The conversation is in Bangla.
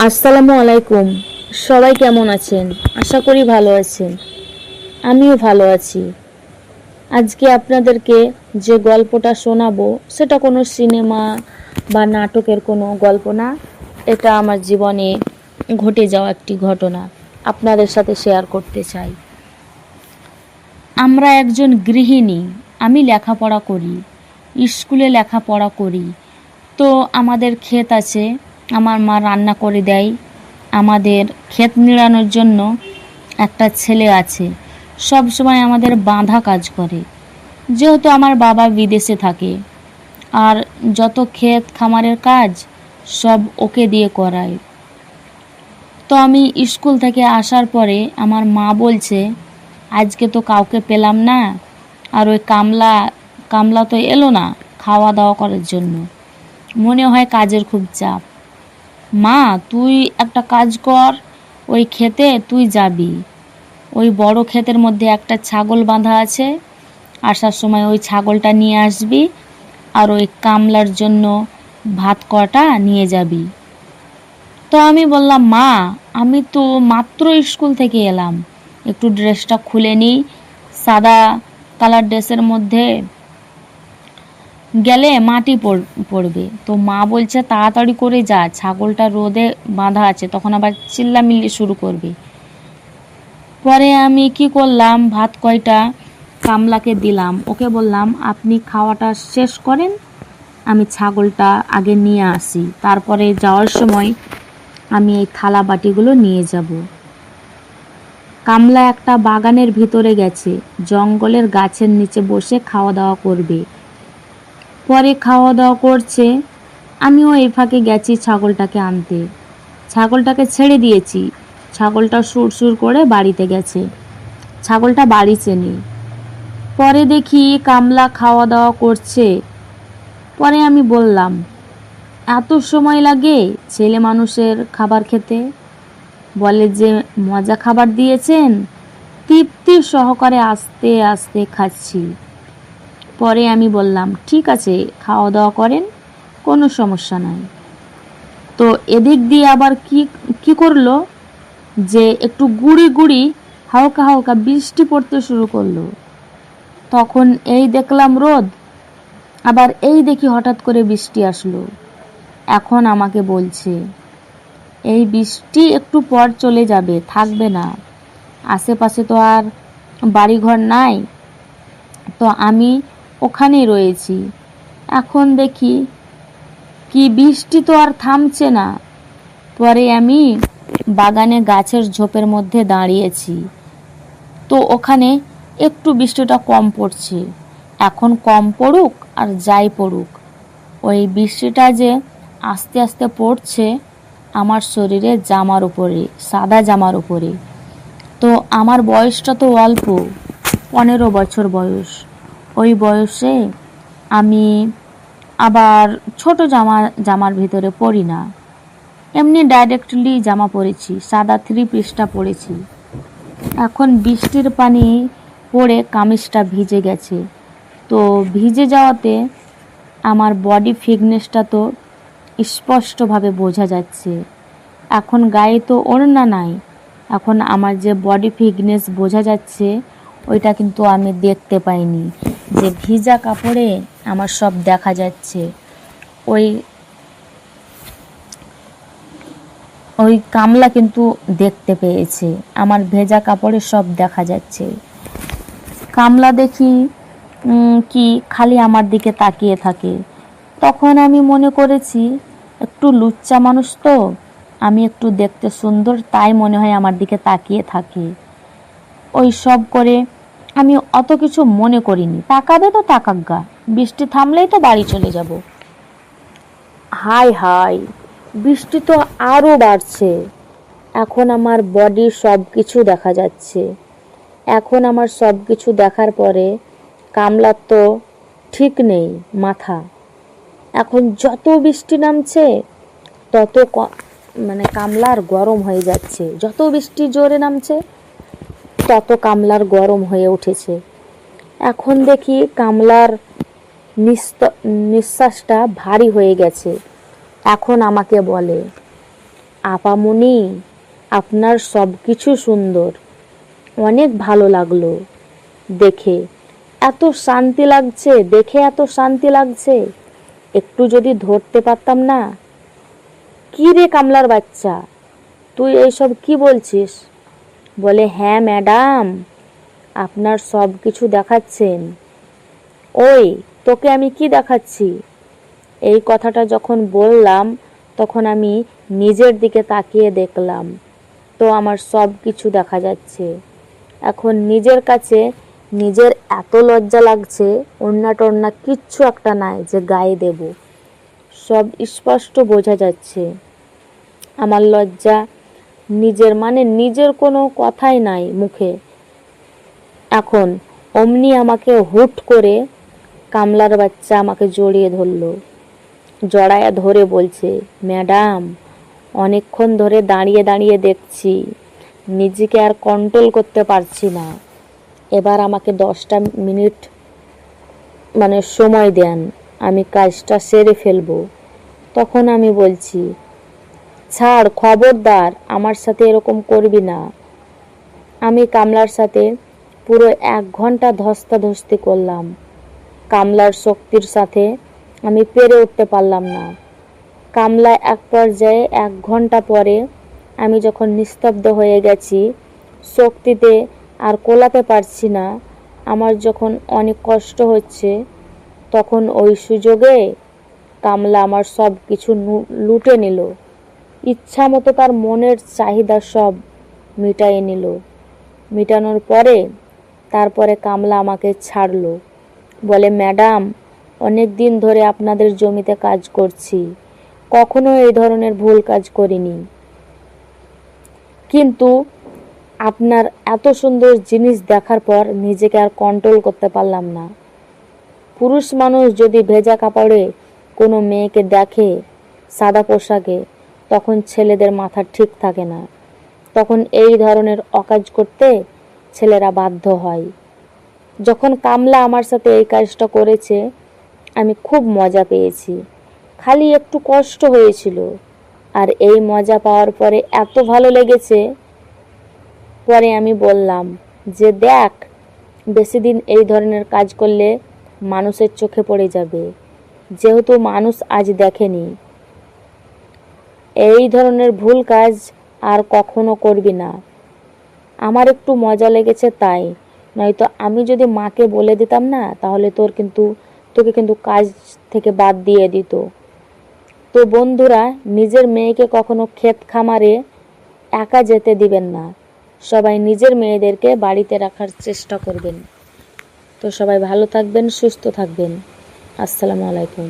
আসসালামু আলাইকুম। সবাই কেমন আছেন? আশা করি ভালো আছেন। আমিও ভালো আছি। আজকে আপনাদেরকে যে গল্পটা শোনাবো সেটা কোনো সিনেমা বা নাটকের কোনো গল্প না। এটা আমার জীবনে ঘটে যাওয়া একটি ঘটনা আপনাদের সাথে শেয়ার করতে চাই। আমরা একজন গৃহিণী। আমি লেখাপড়া করি, স্কুলে লেখাপড়া করি। তো আমাদের ক্ষেত আছে, আমার মা রান্না করে দেয়। আমাদের ক্ষেত নিড়ানোর জন্য একটা ছেলে আছে, সব সময় আমাদের বাঁধা কাজ করে। যেহেতু আমার বাবা বিদেশে থাকে, আর যত ক্ষেত খামারের কাজ সব ওকে দিয়ে করায়। তো আমি স্কুল থেকে আসার পরে আমার মা বলছে, আজকে তো কাউকে পেলাম না, আর ওই কামলা তো এলো না খাওয়া দাওয়া করার জন্য। মনে হয় কাজের খুব চাপ। মা, তুই একটা কাজ কর, ওই ক্ষেতে তুই যাবি। ওই বড় ক্ষেতের মধ্যে একটা ছাগল বাঁধা আছে, আসার সময় ওই ছাগলটা নিয়ে আসবি, আর ওই কামলার জন্য ভাত কটা নিয়ে যাবি। তো আমি বললাম, মা, আমি তো মাত্র স্কুল থেকে এলাম, একটু ড্রেসটা খুলে নিই। সাদা কালার ড্রেসের মধ্যে গেলে মাটি পড়বে। তো মা বলছে, তাড়াতাড়ি করে যা, ছাগলটা রোদে বাঁধা আছে, তখন আবার চিল্লামিল্লি শুরু করবে। পরে আমি কি করলাম, ভাত কয়টা কামলাকে দিলাম, ওকে বললাম, আপনি খাওয়াটা শেষ করেন, আমি ছাগলটা আগে নিয়ে আসি, তারপরে যাওয়ার সময় আমি এই থালা বাটিগুলো নিয়ে যাব। কামলা একটা বাগানের ভিতরে গেছে, জঙ্গলের গাছের নিচে বসে খাওয়া দাওয়া করবে। পরে খাওয়া দাওয়া করছে, আমিও এই ফাঁকে গেছি ছাগলটাকে আনতে। ছাগলটাকে ছেড়ে দিয়েছি, ছাগলটা সুর করে বাড়িতে গেছে। ছাগলটা বাড়ি চেনে। পরে দেখি কামলা খাওয়া দাওয়া করছে। পরে আমি বললাম, এত সময় লাগে ছেলে মানুষের খাবার খেতে? বলে যে, মজা খাবার দিয়েছেন, তৃপ্তি সহকারে আস্তে আস্তে খাচ্ছি। পরে আমি বললাম, ঠিক আছে, খাওয়া দাওয়া করেন, কোনো সমস্যা নাই। তো এদিক দিয়ে আবার কি করলো, যে একটু গুড়ি গুড়ি হালকা হালকা বৃষ্টি পড়তে শুরু করলো। তখন এই দেখলাম রোদ, আবার এই দেখি হঠাৎ করে বৃষ্টি আসলো। এখন আমাকে বলছে, এই বৃষ্টি একটু পর চলে যাবে, থাকবে না, আশেপাশে তো আর বাড়িঘর নাই। তো আমি ওখানেই রয়েছি। এখন দেখি কি বৃষ্টি তো আর থামছে না। পরে আমি বাগানে গাছের ঝোপের মধ্যে দাঁড়িয়েছি। তো ওখানে একটু বৃষ্টিটা কম পড়ছে। এখন কম পড়ুক আর যাই পড়ুক, ওই বৃষ্টিটা যে আস্তে আস্তে পড়ছে আমার শরীরে জামার উপরে, সাদা জামার উপরে। তো আমার বয়সটা তো অল্প, 15 বছর বয়স। ওই বয়সে আমি আবার ছোট জামার ভিতরে পরি না, এমনি ডাইরেক্টলি জামা পরেছি, সাদা 3 পিসটা পরেছি। এখন বৃষ্টির পানি পড়ে কামিজটা ভিজে গেছে। তো ভিজে যাওয়াতে আমার বডি ফিটনেসটা তো স্পষ্টভাবে বোঝা যাচ্ছে। এখন গায়ে তো ওড়না নাই, এখন আমার যে বডি ফিটনেস বোঝা যাচ্ছে ওইটা কিন্তু আমি দেখতে পাইনি, যে ভিজা কাপড়ে আমার সব দেখা যাচ্ছে। ওই কামলা কিন্তু দেখতে পেয়েছে, আমার ভেজা কাপড়ে সব দেখা যাচ্ছে। কামলা দেখি কি খালি আমার দিকে তাকিয়ে থাকে। তখন আমি মনে করেছি, একটু লুচ্চা মানুষ তো, আমি একটু দেখতে সুন্দর, তাই মনে হয় আমার দিকে তাকিয়ে থাকে। ওই সব করে আমি অত কিছু মনে করিনি, তাকাবে তো তাকাক, বৃষ্টি থামলেই তো বাড়ি চলে যাব। হাই হাই, বৃষ্টি তো আরও বাড়ছে। এখন আমার বডির সব কিছু দেখা যাচ্ছে। এখন আমার সব কিছু দেখার পরে কামলার তো ঠিক নেই মাথা। এখন যত বৃষ্টি নামছে তত কামলার গরম হয়ে যাচ্ছে। যত বৃষ্টি জোরে নামছে তত কামলার গরম হয়ে উঠেছে। এখন দেখি কামলার নিঃশ্বাসটা ভারী হয়ে গেছে। এখন আমাকে বলে, আপামনি, আপনার সব কিছু সুন্দর, অনেক ভালো লাগলো দেখে, এত শান্তি লাগছে, দেখে এত শান্তি লাগছে, একটু যদি ধরতে পারতাম না। কি রে কামলার বাচ্চা, তুই এইসব কি বলছিস? বলে, হ্যাঁ ম্যাডাম, আপনার সব কিছু দেখাচ্ছেন। ওই, তোকে আমি কি দেখাচ্ছি? এই কথাটা যখন বললাম তখন আমি নিজের দিকে তাকিয়ে দেখলাম, তো আমার সব কিছু দেখা যাচ্ছে। এখন নিজের কাছে নিজের এত লজ্জা লাগছে, ওড়না টড়না কিচ্ছু একটা নাই যে গায়ে দেব, সব স্পষ্ট বোঝা যাচ্ছে। আমার লজ্জা নিজের, মানে নিজের কোনো কথাই নাই মুখে। এখন অমনি আমাকে হুট করে কামলার বাচ্চা আমাকে জড়িয়ে ধরলো, জড়ায়া ধরে বলছে, ম্যাডাম, অনেকক্ষণ ধরে দাঁড়িয়ে দাঁড়িয়ে দেখছি, নিজেকে আর কন্ট্রোল করতে পারছি না, এবার আমাকে 10টা মিনিট মানে সময় দেন, আমি কাজটা সেরে ফেলবো। তখন আমি বলছি, ছাড়, খবরদার আমার সাথে এরকম করবি না। আমি কামলার সাথে পুরো 1 ঘন্টা ধস্তাধস্তি করলাম। কামলার শক্তির সাথে আমি পেরে উঠতে পারলাম না। কামলা এক পর্যায়ে 1 ঘন্টা পরে আমি যখন নিস্তব্ধ হয়ে গেছি, শক্তিতে আর কোলাতে পারছি না, আমার যখন অনেক কষ্ট হচ্ছে, তখন ওই সুযোগে কামলা আমার সব কিছু লুটে নিল। ইচ্ছা মতো তার মনের চাহিদা সব মিটাইয়ে নিল। মিটানোর পরে তারপরে কামলা আমাকে ছাড়লো। বলে, ম্যাডাম, অনেক দিন ধরে আপনাদের জমিতে কাজ করছি, কখনো এই ধরনের ভুল কাজ করিনি, কিন্তু আপনার এত সুন্দর জিনিস দেখার পর নিজেকে আর কন্ট্রোল করতে পারলাম না। পুরুষ মানুষ যদি ভেজা কাপড়ে কোনো মেয়েকে দেখে, সাদা পোশাকে, তখন ছেলেদের মাথা ঠিক থাকে না, তখন এই ধরনের অকাজ করতে ছেলেরা বাধ্য হয়। যখন কামলা আমার সাথে এই কাজটা করেছে, আমি খুব মজা পেয়েছি, খালি একটু কষ্ট হয়েছিল, আর এই মজা পাওয়ার পরে এত ভালো লেগেছে। পরে আমি বললাম যে, দেখ, বেশি দিন এই ধরনের কাজ করলে মানুষের চোখে পড়ে যাবে, যেহেতু মানুষ আজ দেখেনি। এই ধরনের ভুল কাজ আর কখনো করবি না। আমার একটু মজা লেগেছে তাই, নয়তো আমি যদি মাকে বলে দিতাম না, তাহলে তোকে কিন্তু কাজ থেকে বাদ দিয়ে দিত। তো বন্ধুরা, নিজের মেয়েকে কখনো ক্ষেত খামারে একা যেতে দিবেন না। সবাই নিজের মেয়েদেরকে বাড়িতে রাখার চেষ্টা করবেন। তো সবাই ভালো থাকবেন, সুস্থ থাকবেন। আসসালামু আলাইকুম।